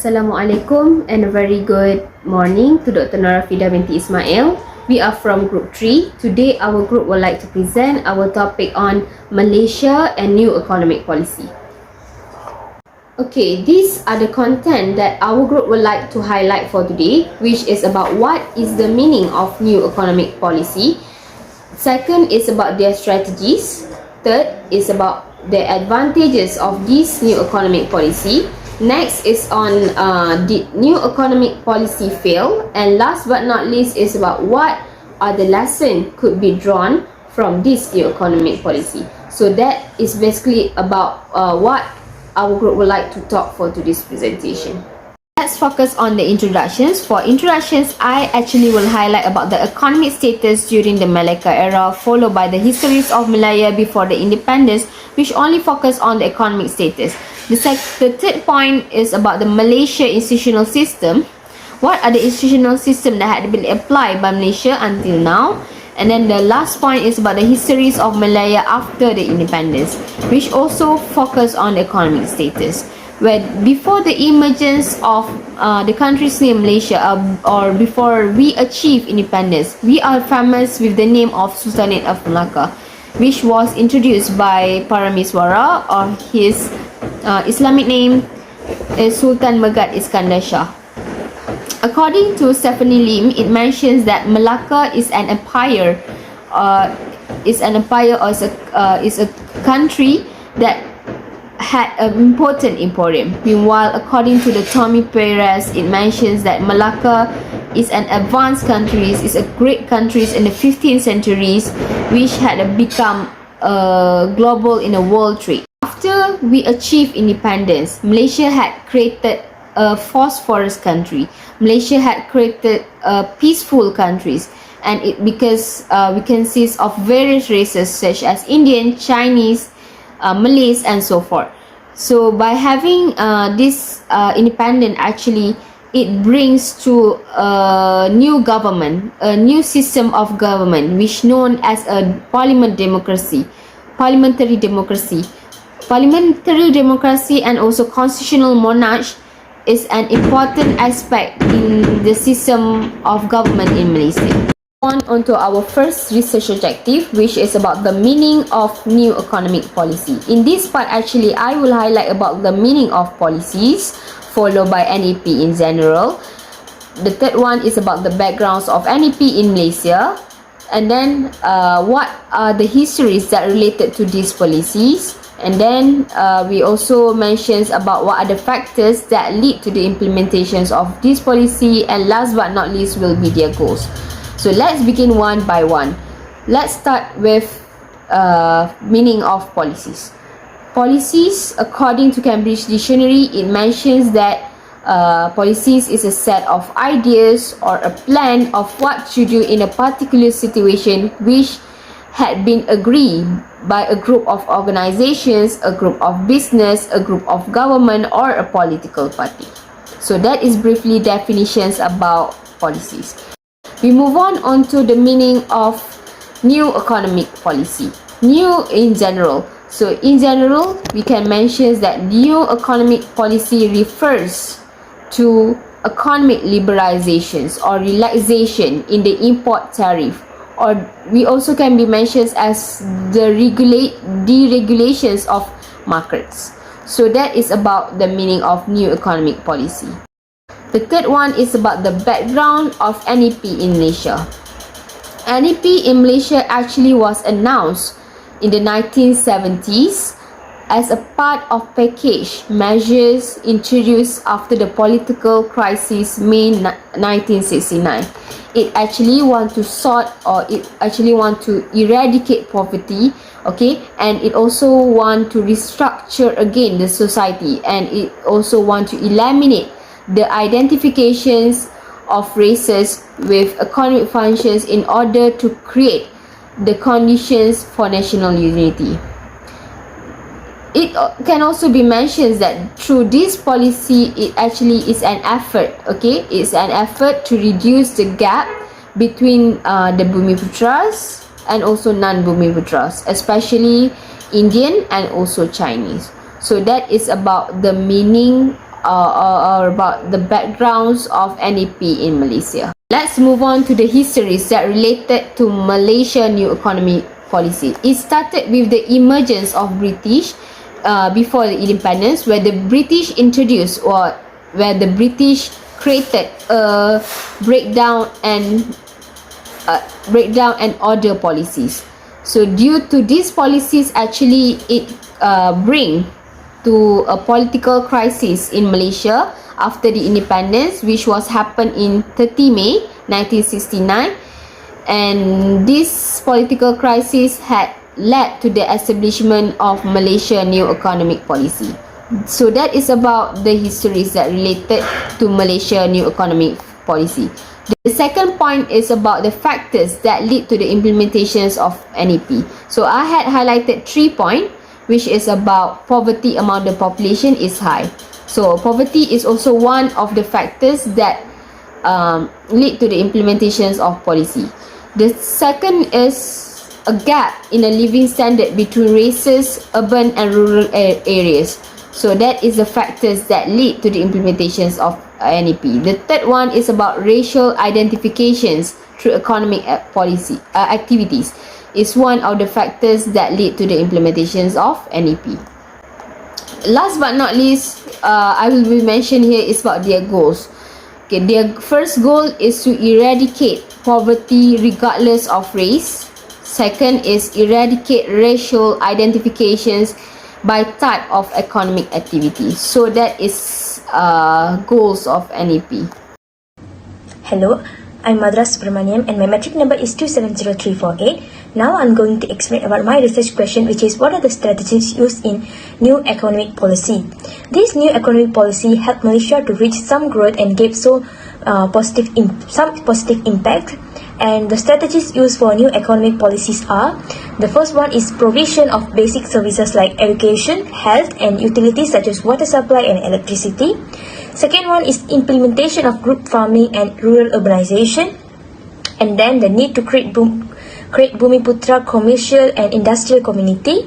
Assalamualaikum and a very good morning to Dr. Norafidah Binti Ismail. We are from Group 3. Today our group would like to present our topic on Malaysia and new economic policy. Okay, these are the content that our group would like to highlight for today, which is about what is the meaning of new economic policy. Second is about their strategies. Third is about the advantages of this new economic policy. Next is on did new economic policy fail, and last but not least is about what are the lessons could be drawn from this new economic policy. So that is basically about what our group would like to talk for today's presentation. Let's focus on the introductions. For introductions, I actually will highlight about the economic status during the Malacca era, followed by the histories of Malaya before the independence, which only focus on the economic status. The third point is about the Malaysia institutional system. What are the institutional system that had been applied by Malaysia until now? And then the last point is about the histories of Malaya after the independence, which also focus on the economic status. Where before the emergence of the country's name Malaysia, or before we achieve independence, we are famous with the name of Sultanate of Malacca, which was introduced by Paramiswara, or his Islamic name is Sultan Megat Iskandar Shah. According to Stephanie Lim, it mentions that Malacca is an empire, or is a country that had an important emporium. Meanwhile, according to the Tommy Perez, it mentions that Malacca is an advanced country, is a great country in the 15th centuries, which had become global in a world trade. After we achieved independence, Malaysia had created a phosphorus country. Malaysia had created peaceful countries, and it because we consist of various races such as Indian, Chinese, Malays, and so forth. So by having this independent, actually it brings to a new government, a new system of government, which known as a parliamentary democracy. Parliamentary democracy and also constitutional monarchy is an important aspect in the system of government in Malaysia. On to our first research objective, which is about the meaning of new economic policy. In this part, actually, I will highlight about the meaning of policies, followed by NEP in general. The third one is about the backgrounds of NEP in Malaysia, and then what are the histories that related to these policies. And then we also mentions about what are the factors that lead to the implementations of this policy, and last but not least will be their goals. So let's begin one by one. Let's start with meaning of policies. Policies, according to Cambridge Dictionary, it mentions that policies is a set of ideas or a plan of what to do in a particular situation, which had been agreed by a group of organizations, a group of business, a group of government, or a political party. So that is briefly definitions about policies. We move on to the meaning of new economic policy. New in general. So in general, we can mention that new economic policy refers to economic liberalizations or relaxation in the import tariff, or we also can be mentioned as the deregulations of markets. So that is about the meaning of new economic policy. The third one is about the background of NEP in Malaysia. NEP in Malaysia actually was announced in the 1970s as a part of package measures introduced after the political crisis May 1969. It actually want to eradicate poverty, okay, and it also want to restructure again the society, and it also want to eliminate the identifications of races with economic functions in order to create the conditions for national unity. It can also be mentioned that through this policy, it actually is an effort, okay? It's an effort to reduce the gap between the Bumiputras and also non-Bumiputras, especially Indian and also Chinese. So that is about the meaning or about the backgrounds of NEP in Malaysia. Let's move on to the histories that related to Malaysia new economic policy. It started with the emergence of British before the independence, where the British introduced or where the British created a breakdown and order policies. So due to these policies, actually it bring to a political crisis in Malaysia after the independence, which was happened in 30 May 1969, and this political crisis had led to the establishment of Malaysia new economic policy. So that is about the histories that related to Malaysia new economic policy. The second point is about the factors that lead to the implementations of NEP. So I had highlighted 3 points, which is about poverty among the population is high. So poverty is also one of the factors that lead to the implementations of policy. The second is a gap in the living standard between races, urban and rural areas. So that is the factors that lead to the implementations of NEP. The third one is about racial identifications through economic policy activities. Is one of the factors that lead to the implementations of NEP. Last but not least, I will be mentioned here is about their goals. Okay, their first goal is to eradicate poverty regardless of race. Second is eradicate racial identifications by type of economic activity. So that is goals of NEP. Hello, I'm Madra Subramaniam and my metric number is 270348. Now I'm going to explain about my research question, which is what are the strategies used in new economic policy. This new economic policy helped Malaysia to reach some growth and gave some positive impact. And the strategies used for new economic policies are: the first one is provision of basic services like education, health and utilities such as water supply and electricity. Second one is implementation of group farming and rural urbanization. And then the need to create Bumiputra commercial and industrial community.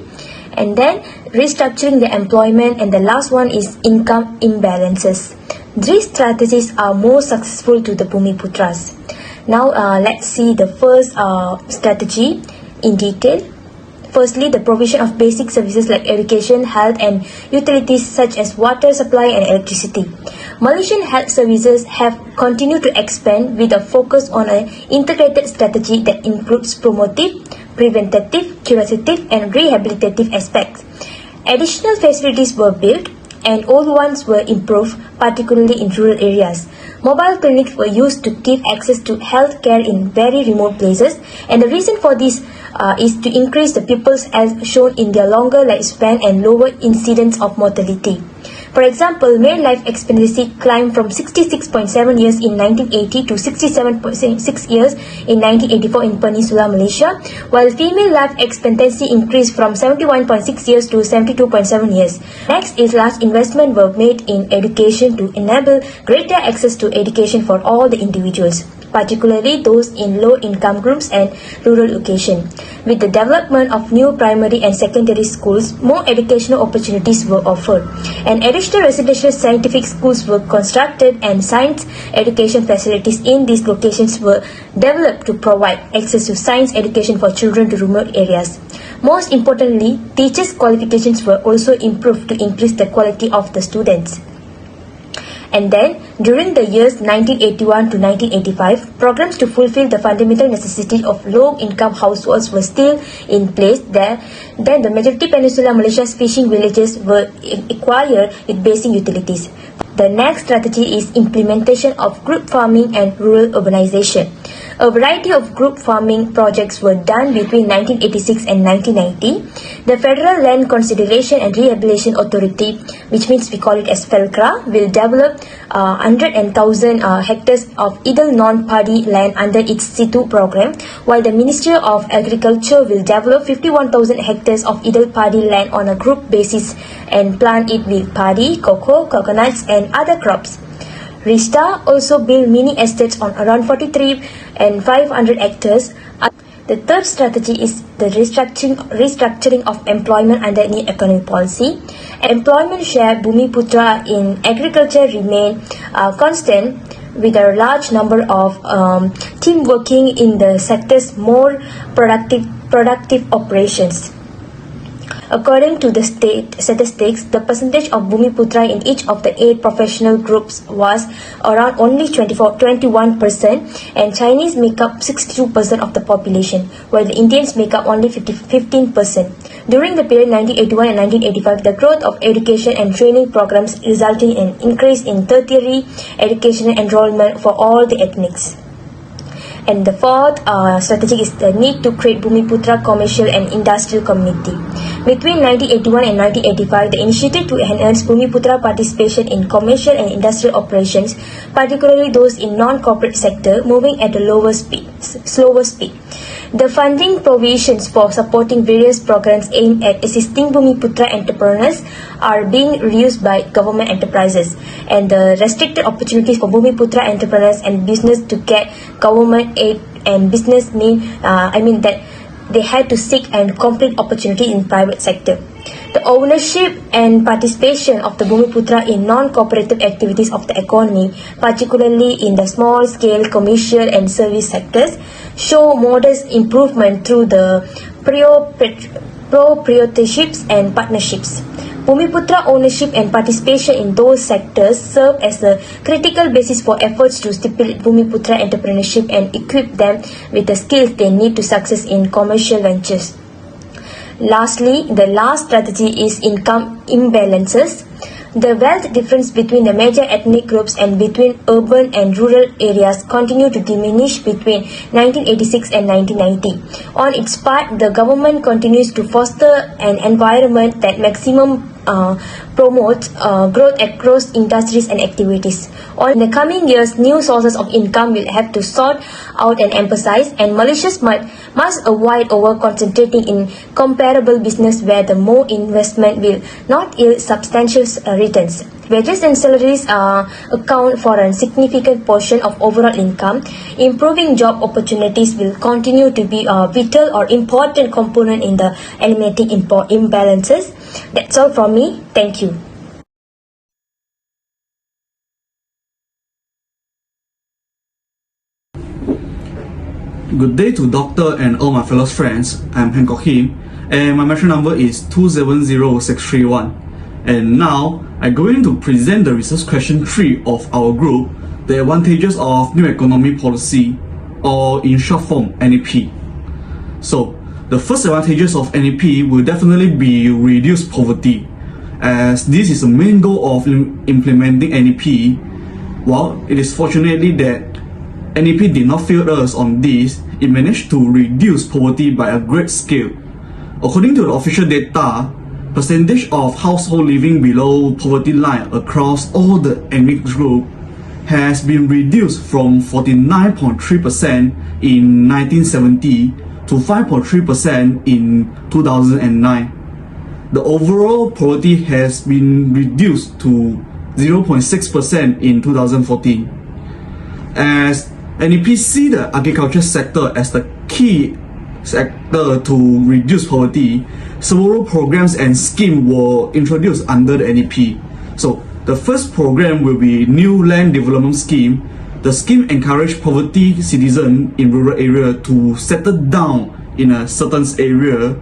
And then restructuring the employment. And the last one is income imbalances. These strategies are more successful to the Bumiputras. Now let's see the first strategy in detail. Firstly, the provision of basic services like education, health and utilities such as water supply and electricity. Malaysian health services have continued to expand with a focus on an integrated strategy that includes promotive, preventative, curative and rehabilitative aspects. Additional facilities were built and old ones were improved, particularly in rural areas. Mobile clinics were used to give access to health care in very remote places, and the reason for this is to increase the people's health shown in their longer lifespan and lower incidence of mortality. For example, male life expectancy climbed from 66.7 years in 1980 to 67.6 years in 1984 in Peninsular Malaysia, while female life expectancy increased from 71.6 years to 72.7 years. Next is large investment were made in education to enable greater access to education for all the individuals, particularly those in low-income groups and rural location. With the development of new primary and secondary schools, more educational opportunities were offered, and additional residential scientific schools were constructed and science education facilities in these locations were developed to provide access to science education for children to remote areas. Most importantly, teachers' qualifications were also improved to increase the quality of the students. And then, during the years 1981 to 1985, programs to fulfill the fundamental necessity of low-income households were still in place. Then the majority Peninsular Malaysia's fishing villages were acquired with basic utilities. The next strategy is implementation of group farming and rural urbanization. A variety of group farming projects were done between 1986 and 1990. The Federal Land Consideration and Rehabilitation Authority, which means we call it as FELCRA, will develop 100,000 hectares of idle non-paddy land under its situ program, while the Ministry of Agriculture will develop 51,000 hectares of idle paddy land on a group basis and plant it with paddy, cocoa, coconuts and other crops. RISTA also built mini estates on around 43 and 500 hectares. The third strategy is the restructuring of employment under new economic policy. Employment share Bumiputra in agriculture remain constant, with a large number of team working in the sector's more productive operations. According to the state statistics, the percentage of Bumiputra in each of the 8 professional groups was around only 21%, and Chinese make up 62% of the population, while the Indians make up only 15%. During the period 1981 and 1985, the growth of education and training programs resulting in increase in tertiary education enrollment for all the ethnics. And the fourth strategy is the need to create Bumiputra commercial and industrial community. Between 1981 and 1985, the initiative to enhance Bumiputra participation in commercial and industrial operations, particularly those in non-corporate sector, moving at a slower speed. The funding provisions for supporting various programs aimed at assisting Bumiputra entrepreneurs are being reduced by government enterprises, and the restricted opportunities for Bumiputra entrepreneurs and business to get government aid and business mean that they had to seek and complete opportunity in private sector. The ownership and participation of the Bumiputra in non-cooperative activities of the economy, particularly in the small-scale commercial and service sectors, show modest improvement through the proprietorships and partnerships. Bumiputra ownership and participation in those sectors serve as a critical basis for efforts to stimulate Bumiputra entrepreneurship and equip them with the skills they need to success in commercial ventures. Lastly, the last strategy is income imbalances. The wealth difference between the major ethnic groups and between urban and rural areas continued to diminish between 1986 and 1990. On its part, the government continues to foster an environment that maximum promotes growth across industries and activities. In the coming years, new sources of income will have to sort out and emphasize, and Malaysians must avoid over-concentrating in comparable business where the more investment will not yield substantial returns. Wages and salaries account for a significant portion of overall income. Improving job opportunities will continue to be a vital or important component in the eliminating imbalances. That's all from me. Thank you. Good day to Doctor and all my fellow friends. I'm Hancock Him, and my metric number is 270631. And now, I'm going to present the research question 3 of our group, the advantages of new economy policy, or in short form, NEP. So, the first advantages of NEP will definitely be reduced poverty, as this is the main goal of implementing NEP. While it is fortunately that NEP did not fail us on this, it managed to reduce poverty by a great scale. According to the official data, percentage of household living below poverty line across all the ethnic group has been reduced from 49.3% in 1970 to 5.3% in 2009. The overall poverty has been reduced to 0.6% in 2014. As NEP see the agriculture sector as the key sector to reduce poverty, several programs and schemes were introduced under the NEP. So the first program will be New Land Development Scheme. The scheme encouraged poverty citizens in rural area to settle down in a certain area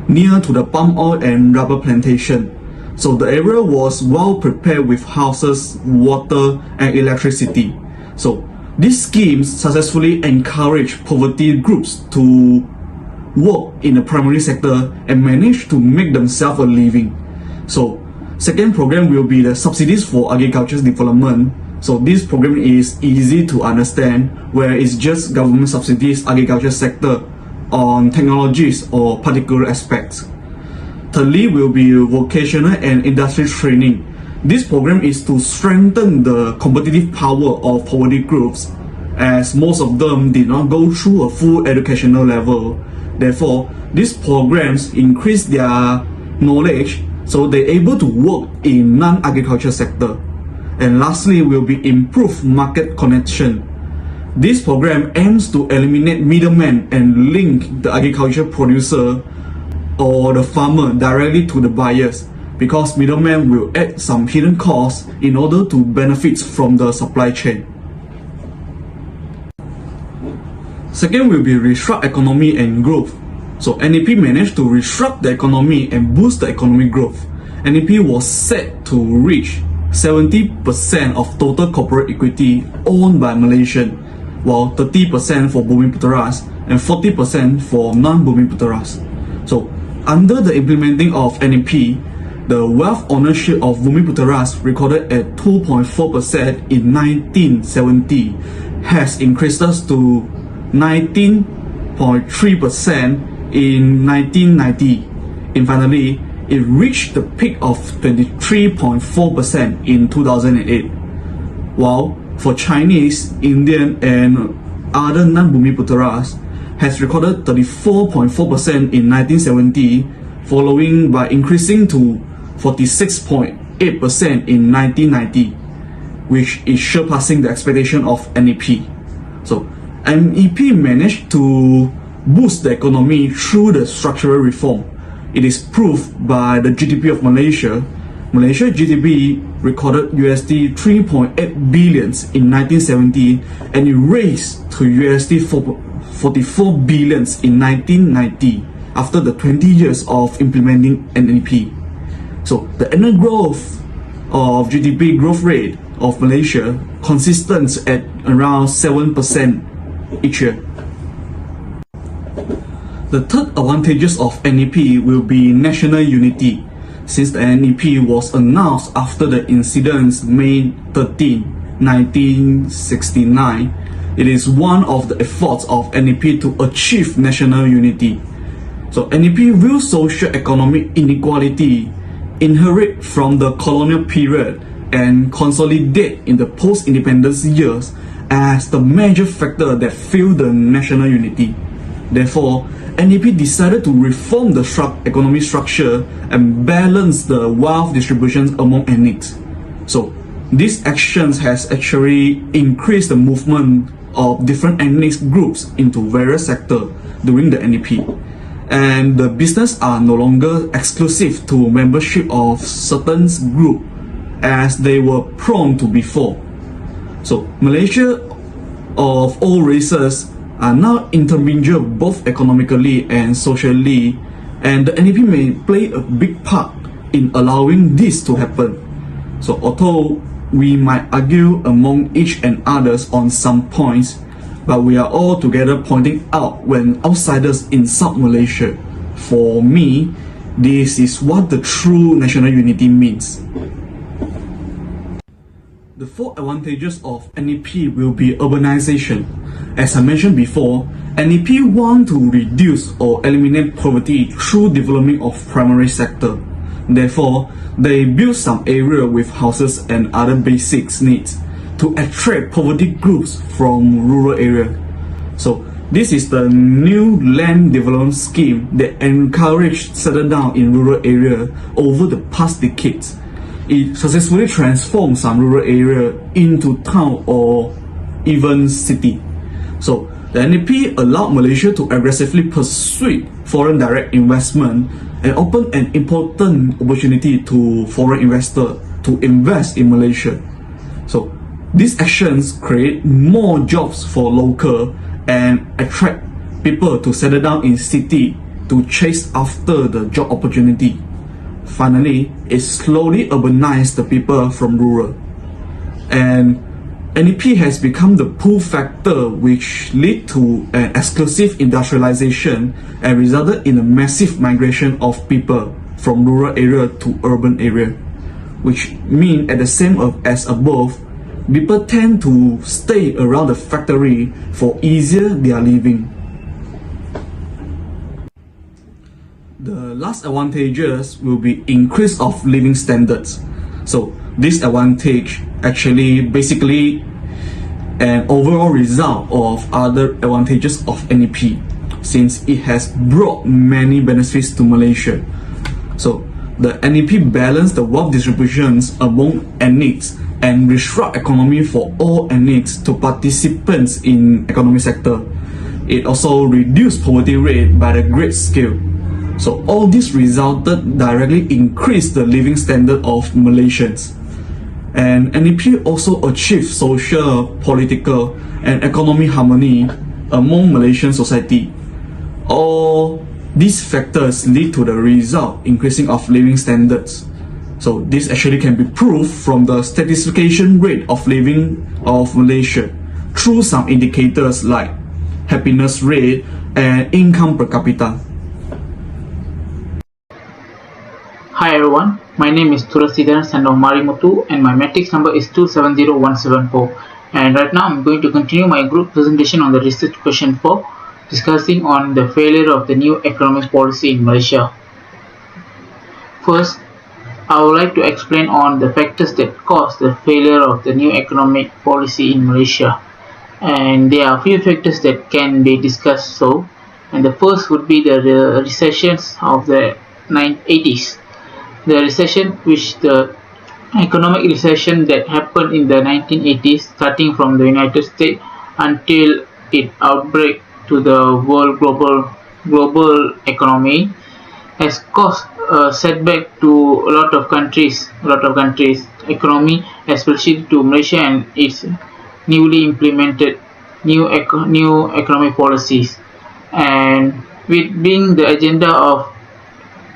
near to the palm oil and rubber plantation. So the area was well prepared with houses, water and electricity. So these schemes successfully encourage poverty groups to work in the primary sector and manage to make themselves a living. So second program will be the subsidies for agriculture development. So this program is easy to understand, where it's just government subsidies agriculture sector on technologies or particular aspects. Thirdly will be vocational and industry training. This program is to strengthen the competitive power of poverty groups, as most of them did not go through a full educational level. Therefore, these programs increase their knowledge so they're able to work in non-agriculture sector. And lastly will be improved market connection. This program aims to eliminate middlemen and link the agriculture producer or the farmer directly to the buyers, because middlemen will add some hidden costs in order to benefit from the supply chain. Second will be restruct economy and growth. So NEP managed to restruct the economy and boost the economic growth. NEP was set to reach 70% of total corporate equity owned by Malaysian, while 30% for Bumi Puteras and 40% for non-Bumi Puteras. So under the implementing of NEP, the wealth ownership of Bumi Puteras, recorded at 2.4% in 1970, has increased to 19.3% in 1990, and finally it reached the peak of 23.4% in 2008. While for Chinese, Indian and other non-Bumi Puteras has recorded 34.4% in 1970, following by increasing to 46.8% in 1990, which is surpassing the expectation of NEP. So NEP managed to boost the economy through the structural reform. It is proved by the GDP of Malaysia. Malaysia GDP recorded USD 3.8 billion in 1970, and it raised to USD 44 billion in 1990 after the 20 years of implementing NEP. So the annual growth of GDP growth rate of Malaysia consistent at around 7% each year. The third advantages of NEP will be national unity. Since the NEP was announced after the incidents May 13, 1969, it is one of the efforts of NEP to achieve national unity. So NEP views socio-economic inequality inherit from the colonial period and consolidate in the post-independence years as the major factor that fueled the national unity. Therefore, NEP decided to reform the economic structure and balance the wealth distributions among ethnics. So, these actions has actually increased the movement of different ethnic groups into various sectors during the NEP. And the business are no longer exclusive to membership of certain group as they were prone to before. So Malaysia of all races are now intermingled both economically and socially, and the NEP may play a big part in allowing this to happen. So although we might argue among each and others on some points, but we are all together pointing out when outsiders insult Malaysia. For me, this is what the true national unity means. The four advantages of NEP will be urbanization. As I mentioned before, NEP want to reduce or eliminate poverty through development of primary sector. Therefore, they build some area with houses and other basic needs to attract poverty groups from rural area. So this is the new land development scheme that encouraged settle down in rural area over the past decades. It successfully transformed some rural area into town or even city. So the NEP allowed Malaysia to aggressively pursue foreign direct investment and open an important opportunity to foreign investors to invest in Malaysia. So these actions create more jobs for local and attract people to settle down in city to chase after the job opportunity. Finally, it slowly urbanized the people from rural. And NEP has become the pull factor which led to an exclusive industrialization and resulted in a massive migration of people from rural area to urban area, which mean at the same as above, people tend to stay around the factory for easier their living. The last advantages will be increase of living standards. So this advantage actually basically an overall result of other advantages of NEP, since it has brought many benefits to Malaysia. So the NEP balanced the wealth distributions among ethnics and disrupt economy for all and needs to participants in economic sector. It also reduced poverty rate by a great scale. So all this resulted directly increased the living standard of Malaysians. And NEP also achieved social, political, and economic harmony among Malaysian society. All these factors lead to the result increasing of living standards. So this actually can be proved from the stratification rate of living of Malaysia through some indicators like happiness rate and income per capita. Hi everyone, my name is Norafidah son of Marimutu and my matrix number is 270174, and right now I'm going to continue my group presentation on the research question 4, discussing on the failure of the new economic policy in Malaysia. First, I would like to explain on the factors that caused the failure of the new economic policy in Malaysia, and there are a few factors that can be discussed. And the first would be the recessions of the 80s. The recession, which the economic recession that happened in the 1980s, starting from the United States until it outbreak to the world global economy, has caused a setback to a lot of countries economy, especially to Malaysia and its newly implemented new economic policies. And with being the agenda of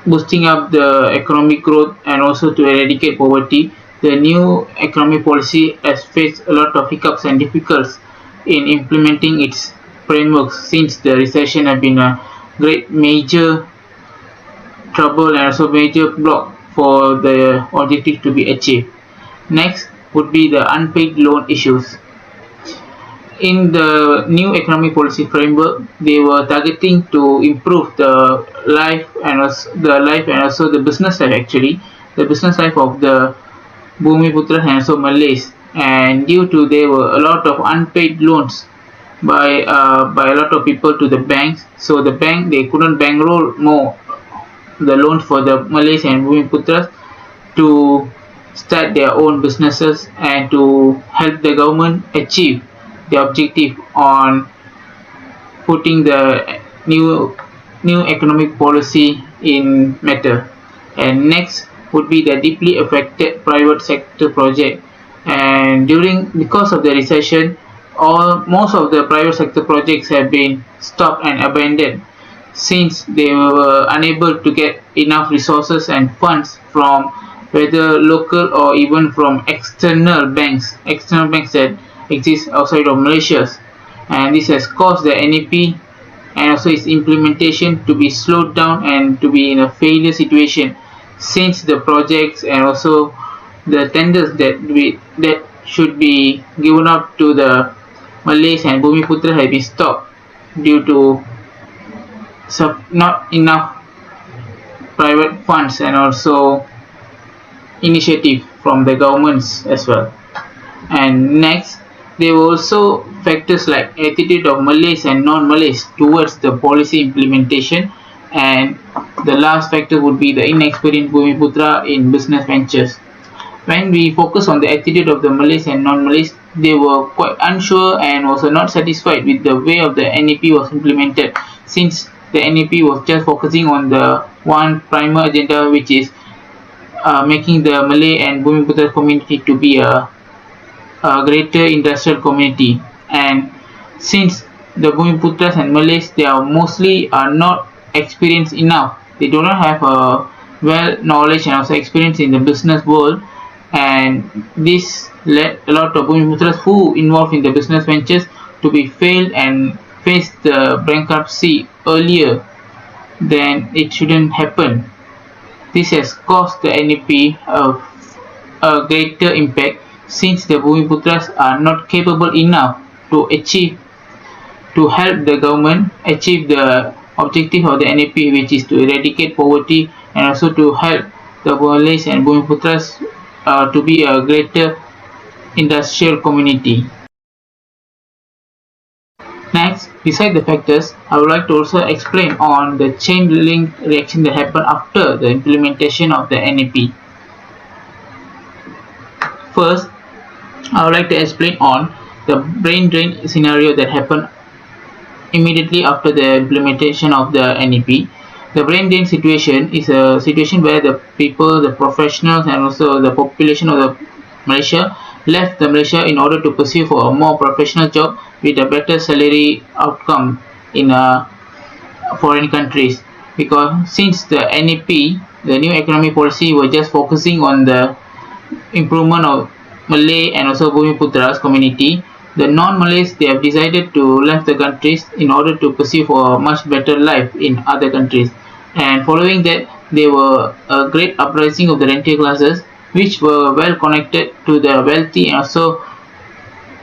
boosting up the economic growth and also to eradicate poverty, the new economic policy has faced a lot of hiccups and difficulties in implementing its frameworks, since the recession has been a great major trouble and also major block for the objective to be achieved. Next would be the unpaid loan issues. In the new economic policy framework, they were targeting to improve the life and also the business life, actually the business life of the Bumiputera and also Malays. And due to there were a lot of unpaid loans by a lot of people to the banks, so the bank, they couldn't bankroll more the loans for the Malays and Bumiputeras to start their own businesses and to help the government achieve the objective on putting the new economic policy in matter. And next would be the deeply affected private sector project. And because of the recession, most of the private sector projects have been stopped and abandoned, since they were unable to get enough resources and funds from whether local or even from external banks that exist outside of Malaysia. And this has caused the NEP and also its implementation to be slowed down and to be in a failure situation, since the projects and also the tenders that should be given up to the Malays and Bumiputera have been stopped due to not enough private funds and also initiative from the governments as well. And next, there were also factors like attitude of Malays and non-Malays towards the policy implementation, and the last factor would be the inexperienced Bumiputera in business ventures. When we focus on the attitude of the Malays and non-Malays, they were quite unsure and also not satisfied with the way of the NEP was implemented, since the NEP was just focusing on the one primary agenda, which is making the Malay and Bumiputera community to be a greater industrial community. And since the Bumiputeras and Malays, they are mostly not experienced enough, they do not have a knowledge and also experience in the business world, and this led a lot of Bumiputeras who involved in the business ventures to be failed and face the bankruptcy earlier than it shouldn't happen. This has caused the NEP a greater impact, since the Bumiputeras are not capable enough to help the government achieve the objective of the NEP, which is to eradicate poverty and also to help the Malays and Bumiputeras to be a greater industrial community. Next, beside the factors, I would like to also explain on the chain link reaction that happened after the implementation of the NEP. First, I would like to explain on the brain drain scenario that happened immediately after the implementation of the NEP. The brain drain situation is a situation where the people, the professionals, and also the population of the Malaysia left the Malaysia in order to pursue for a more professional job with a better salary outcome in foreign countries. Because since the NEP, the new economic policy, were just focusing on the improvement of Malay and also Bumiputra's community, the non-Malays, they have decided to leave the countries in order to pursue for a much better life in other countries. And following that, there were a great uprising of the rentier classes, which were well connected to the wealthy and also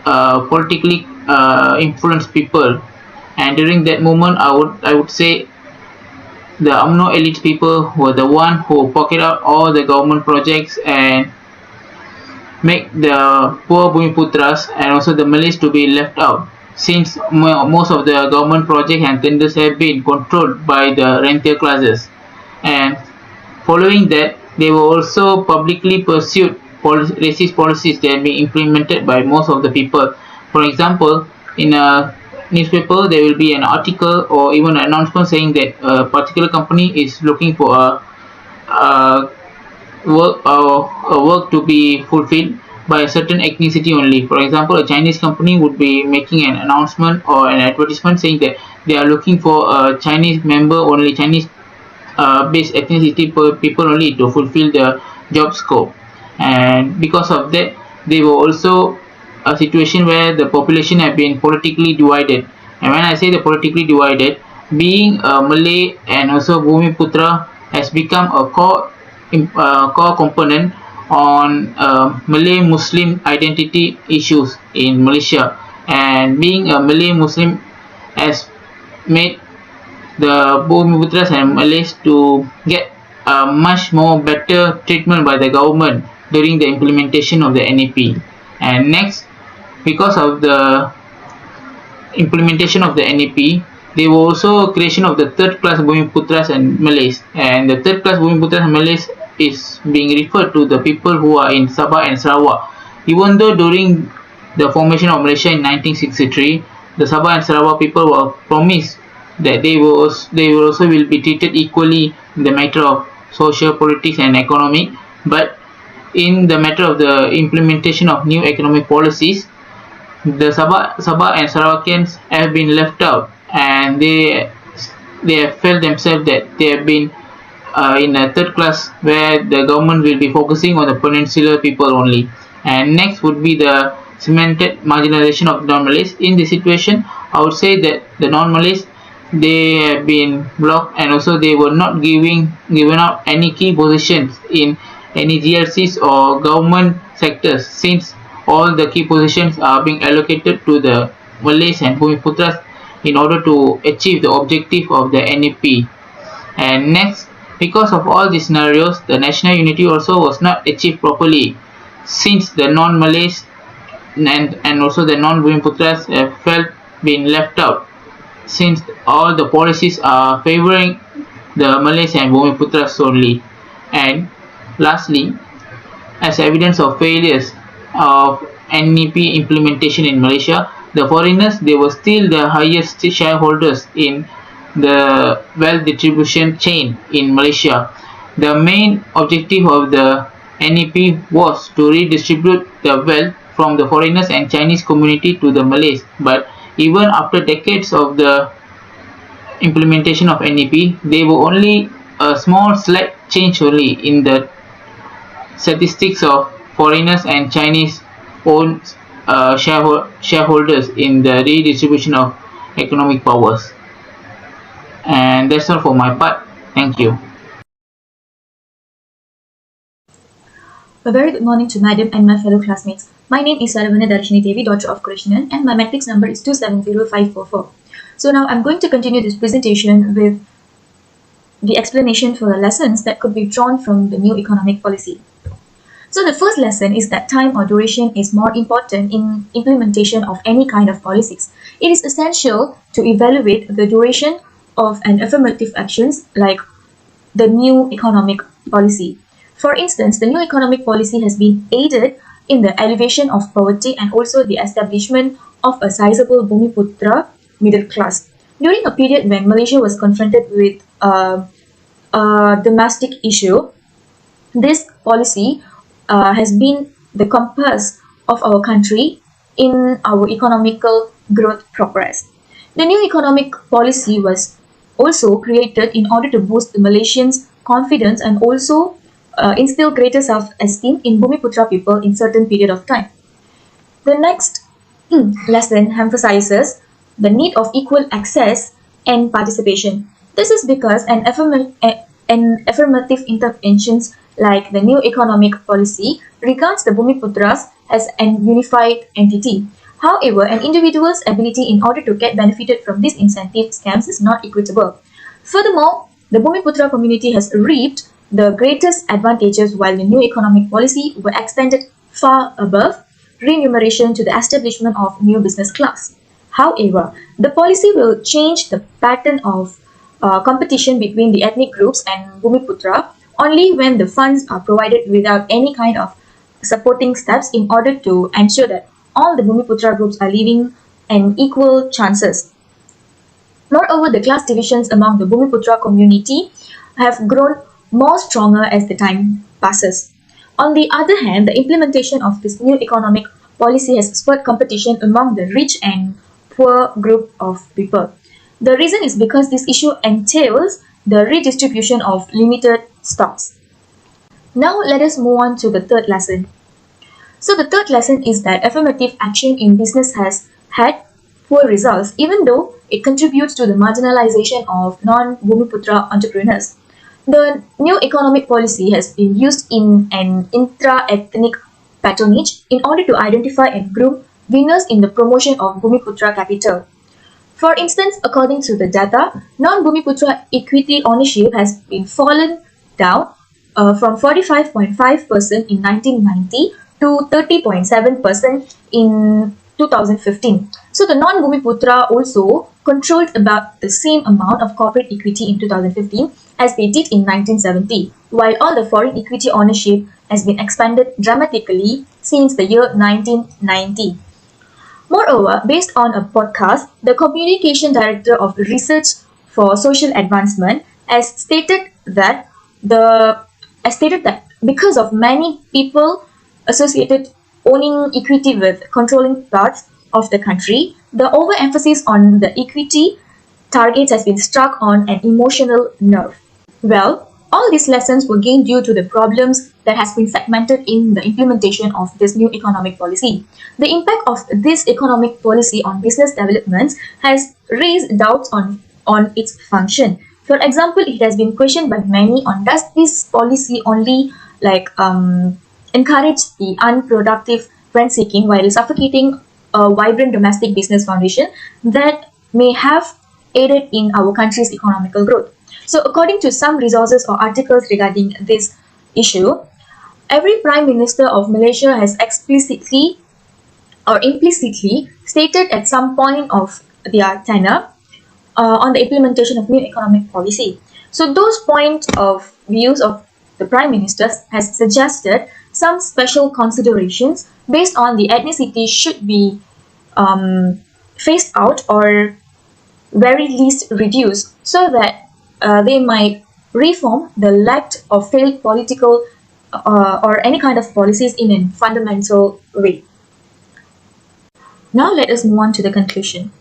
politically influenced people. And during that moment, I would say the UMNO elite people were the one who pocket out all the government projects and make the poor Bumiputras and also the Malays to be left out, since most of the government projects and tenders have been controlled by the rentier classes. And following that, they were also publicly pursued racist policies that have been implemented by most of the people. For example, in a newspaper, there will be an article or even an announcement saying that a particular company is looking for a work to be fulfilled by a certain ethnicity only. For example, a Chinese company would be making an announcement or an advertisement saying that they are looking for a Chinese member only, Chinese based ethnicity people only to fulfill the job scope. And because of that, they were also a situation where the population have been politically divided. And when I say the politically divided, being a Malay and also Bumiputra has become a core component on Malay Muslim identity issues in Malaysia. And being a Malay Muslim has made the Bumiputras and Malays to get a much more better treatment by the government during the implementation of the NEP. And next, because of the implementation of the NEP, there was also creation of the third class Bumiputras and Malays. And the third class Bumiputras and Malays is being referred to the people who are in Sabah and Sarawak. Even though during the formation of Malaysia in 1963, the Sabah and Sarawak people were promised that they will also will be treated equally in the matter of social, politics and economic. But in the matter of the implementation of new economic policies, the Sabah and Sarawakians have been left out, and they have felt themselves that they have been in a third class where the government will be focusing on the peninsular people only. And next would be the cemented marginalization of non-Malays. In this situation, I would say that the non-Malays, they have been blocked, and also they were not given out any key positions in any GLCs or government sectors, since all the key positions are being allocated to the Malays and Bumiputras in order to achieve the objective of the NEP. And next, because of all these scenarios, the national unity also was not achieved properly, since the non-Malays and also the non-Bumiputras have felt being left out, since all the policies are favoring the Malays and Bumiputras only. And lastly, as evidence of failures of NEP implementation in Malaysia, the foreigners, they were still the highest shareholders in the wealth distribution chain in Malaysia. The main objective of the NEP was to redistribute the wealth from the foreigners and Chinese community to the Malays. But even after decades of the implementation of NEP, there were only a small slight change only in the statistics of foreigners and Chinese owned shareholders in the redistribution of economic powers. And that's all for my part. Thank you. A very good morning to Madam and my fellow classmates. My name is Saravana Darshini Devi, daughter of Krishnan, and my matrix number is 270544. So now I'm going to continue this presentation with the explanation for the lessons that could be drawn from the new economic policy. So the first lesson is that time or duration is more important in implementation of any kind of policies. It is essential to evaluate the duration of an affirmative actions like the new economic policy. For instance, the new economic policy has been aided in the elevation of poverty and also the establishment of a sizable Bumiputra middle class. During a period when Malaysia was confronted with a domestic issue, this policy has been the compass of our country in our economical growth progress. The new economic policy was also created in order to boost the Malaysians' confidence and also instill greater self-esteem in Bumiputra people in certain period of time. The next lesson emphasizes the need of equal access and participation. This is because an affirmative interventions like the new economic policy regards the Bumiputras as an unified entity. However, an individual's ability in order to get benefited from these incentive scams is not equitable. Furthermore, the Bumiputra community has reaped the greatest advantages while the new economic policy were extended far above remuneration to the establishment of new business class. However, the policy will change the pattern of competition between the ethnic groups and Bumiputra only when the funds are provided without any kind of supporting steps in order to ensure that all the Bumiputra groups are living in equal chances. Moreover, the class divisions among the Bumiputra community have grown more stronger as the time passes. On the other hand, the implementation of this new economic policy has spurred competition among the rich and poor group of people. The reason is because this issue entails the redistribution of limited stocks. Now let us move on to the third lesson. So the third lesson is that affirmative action in business has had poor results even though it contributes to the marginalization of non-Bumiputra entrepreneurs. The new economic policy has been used in an intra-ethnic patronage in order to identify and groom winners in the promotion of Bumiputra capital. For instance, according to the data, non-Bumiputra equity ownership has been fallen down from 45.5% in 1990 to 30.7% in 2015. So the non-Bumiputra also controlled about the same amount of corporate equity in 2015 as they did in 1970, while all the foreign equity ownership has been expanded dramatically since the year 1990. Moreover, based on a podcast, the Communication Director of Research for Social Advancement has stated that because of many people associated owning equity with controlling parts of the country, the overemphasis on the equity targets has been struck on an emotional nerve. Well, all these lessons were gained due to the problems that has been segmented in the implementation of this new economic policy. The impact of this economic policy on business developments has raised doubts on its function. For example, it has been questioned by many on does this policy only encourage the unproductive rent seeking while suffocating a vibrant domestic business foundation that may have aided in our country's economical growth. So according to some resources or articles regarding this issue, every Prime Minister of Malaysia has explicitly or implicitly stated at some point of their tenure on the implementation of new economic policy. So those points of views of the Prime Minister has suggested some special considerations based on the ethnicity should be phased out or very least reduced so that they might reform the lack of failed political or any kind of policies in a fundamental way. Now let us move on to the conclusion.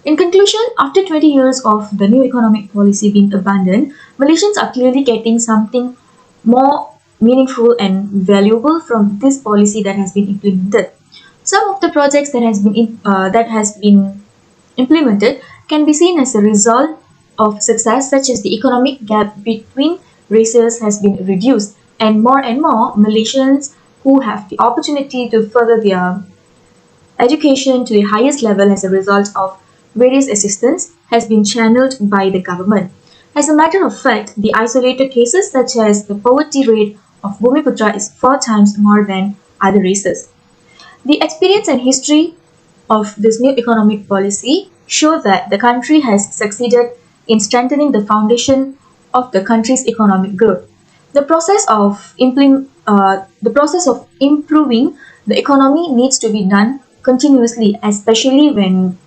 In conclusion, after 20 years of the new economic policy being abandoned, Malaysians are clearly getting something more meaningful and valuable from this policy that has been implemented. Some of the projects that has been implemented can be seen as a result of success, such as the economic gap between races has been reduced and more Malaysians who have the opportunity to further their education to the highest level as a result of various assistance has been channeled by the government. As a matter of fact, the isolated cases such as the poverty rate of Bumiputra is 4 times more than other races. The experience and history of this new economic policy show that the country has succeeded in strengthening the foundation of the country's economic growth. The process of improving the economy needs to be done continuously, especially when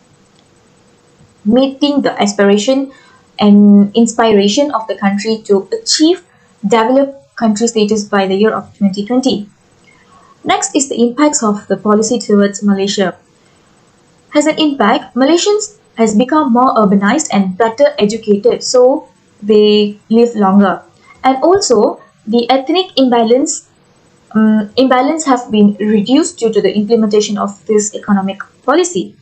meeting the aspiration and inspiration of the country to achieve developed country status by the year of 2020. Next is the impacts of the policy towards Malaysia. Has an impact, Malaysians has become more urbanized and better educated, so they live longer. And also, the ethnic imbalance have been reduced due to the implementation of this economic policy.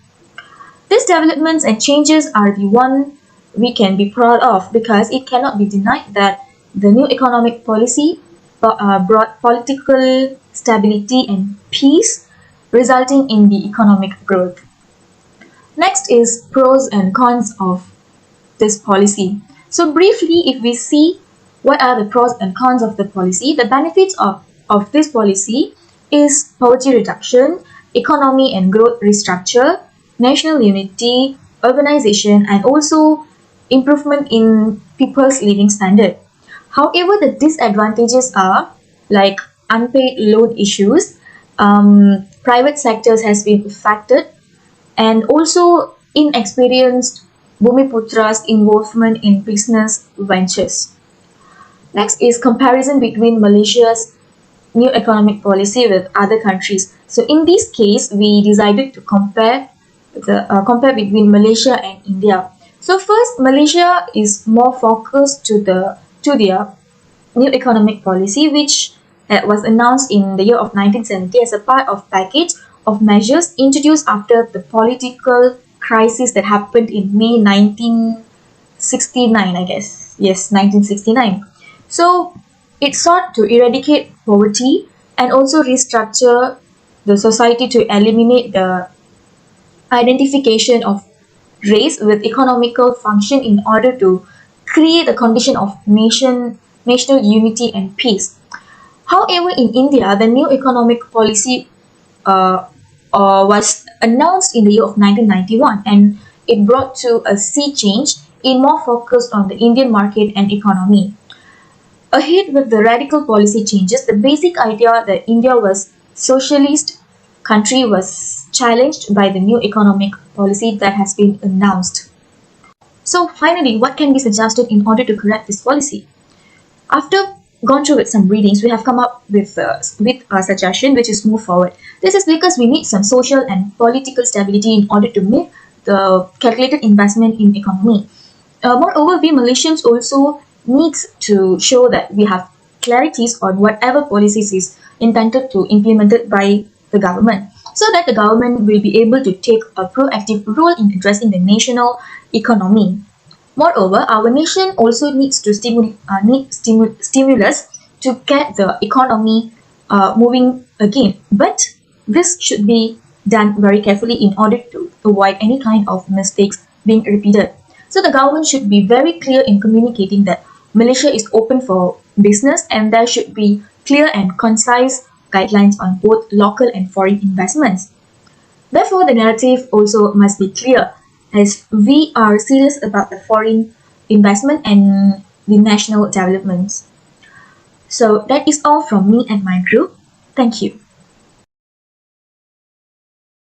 These developments and changes are the one we can be proud of because it cannot be denied that the new economic policy brought political stability and peace, resulting in the economic growth. Next is pros and cons of this policy. So briefly, if we see what are the pros and cons of the policy, the benefits of this policy is poverty reduction, economy and growth restructure, national unity, urbanization, and also improvement in people's living standard. However, the disadvantages are like unpaid loan issues, private sectors has been affected, and also inexperienced Bumiputra's involvement in business ventures. Next is comparison between Malaysia's new economic policy with other countries. So in this case, we decided to compare between Malaysia and India. So first, Malaysia is more focused to their new economic policy, which was announced in the year of 1970 as a part of package of measures introduced after the political crisis that happened in May 1969, I guess. Yes, 1969. So it sought to eradicate poverty and also restructure the society to eliminate the identification of race with economical function in order to create a condition of national unity and peace. However, in India, the new economic policy was announced in the year of 1991, and it brought to a sea change in more focused on the Indian market and economy. Ahead with the radical policy changes, the basic idea that India was socialist country was challenged by the new economic policy that has been announced. So finally, what can be suggested in order to correct this policy? After gone through with some readings, we have come up with a suggestion which is move forward. This is because we need some social and political stability in order to make the calculated investment in economy. Moreover, we Malaysians also needs to show that we have clarities on whatever policies is intended to implemented by the government, so that the government will be able to take a proactive role in addressing the national economy. Moreover, our nation also needs to stimulus to get the economy moving again. But this should be done very carefully in order to avoid any kind of mistakes being repeated. So the government should be very clear in communicating that Malaysia is open for business, and there should be clear and concise guidelines on both local and foreign investments. Therefore, the narrative also must be clear, as we are serious about the foreign investment and the national developments. So that is all from me and my group. Thank you.